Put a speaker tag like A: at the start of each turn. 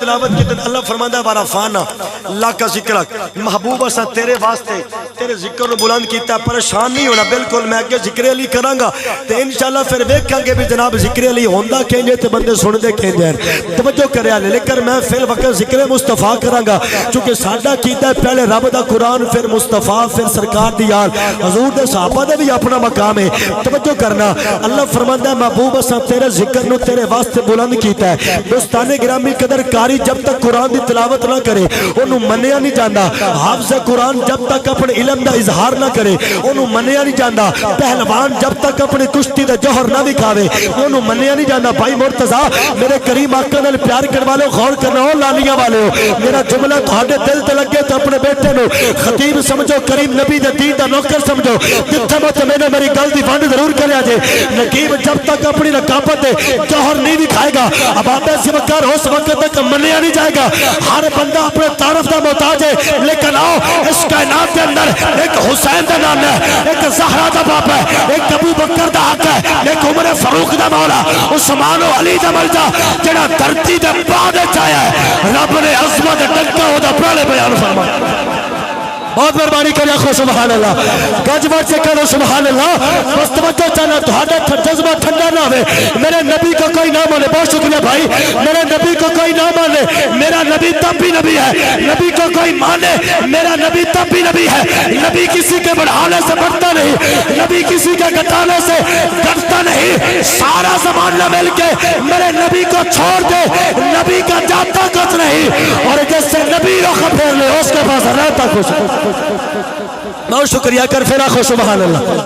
A: تلاوت کی اللہ فرماندہ ہے وارفانا اللہ کا ذکرک محبوب اسا تیرے واسطے تیرے ذکر نو بلند کیتا ہے، پریشان نہیں ہونا، بالکل میں اگے ذکر علی کراں گا تے انشاءاللہ پھر ویکھاں گے بھی جناب ذکر علی ہوندا کینجے تے بندے سن دے کینجے توجہ کریا لے، لیکن میں فی الوقت ذکر مصطفیٰ کراں گا چونکہ ساڈا کیتا ہے پہلے رب دا قرآن پھر مصطفیٰ پھر سرکار دی یار حضور دے صحابہ دے بھی اپنا مقام ہے، توجہ کرنا اللہ فرماندہ ہے محبوب اسا تیرے ذکر نو تیرے واسطے بلند کیتا ہے۔ دوستان گرامی قدر کاری جب تک قرآن دی تلاوت نہ کرے انہوں منیا نہیں جاندہ، حافظ قرآن جب تک اپنے علم دا اظہار نہ کرے انہوں منیا نہیں جاندہ، پہلوان جب تک اپنی کشتی دا جوہر نہ دکھاوے انہوں منیا نہیں جاندہ۔ بھائی مرتضیٰ میرے کریم آقا نال پیار کرنے والے غور کرنا ہو لالیاں والے ہو، میرا جملہ تہاڈے دل تے لگے تو اپنے بیٹے نو خطیب سمجھو، کریم نبی دے دین دا نوکر سمجھو، جتھے مت میں نے میری گل دی فانڈ ضرور کریا جے۔ نقیب جب تک اپنی رقابت جوہر نہیں دکھائے گا ابابِ سمکار اس وقت تک منیا نہیں جائے گا۔ ہر بندہ اپنے تعارف دا محتاج ہے، لیکن آؤ اس کائنات کے اندر ایک حسین دا نام ہے، ایک زہرا دا باپ ہے، ایک ابو بکر دا حق ہے، ایک عمر فاروق دا مولا، عثمان و علی دا ملجا جڑا دھرتی دے بعد چایا ہے۔ رب نے عظمت ڈنکا ہو دا پہلے بیان فرمایا۔ بہت مہربانی کریا خو سبحان اللہ، گج بڑھ سے کہو سبحان اللہ۔ بس توجہ چاہنا تہاڈا جذبہ ٹھنڈا نہ ہوئے، میرے نبی کو کوئی نہ مانے، بہت شکریہ بھائی، میرے نبی کو کوئی نہ مانے میرا نبی تب بھی نبی ہے، نبی کو کوئی مانے میرا نبی تب بھی نبی ہے۔ نبی کسی کے بڑھانے سے بڑھتا نہیں، نبی کسی کے گھٹانے سے گھٹتا نہیں، سارا زمانہ مل کے میرے نبی کو چھوڑ دے، نبی کا جاتا کچھ نہیں، اور جس سے نبی رخ پھیر لے اس کے پاس رہتا کچھ۔ بہت شکریہ کر پھر آخو سبحان اللہ۔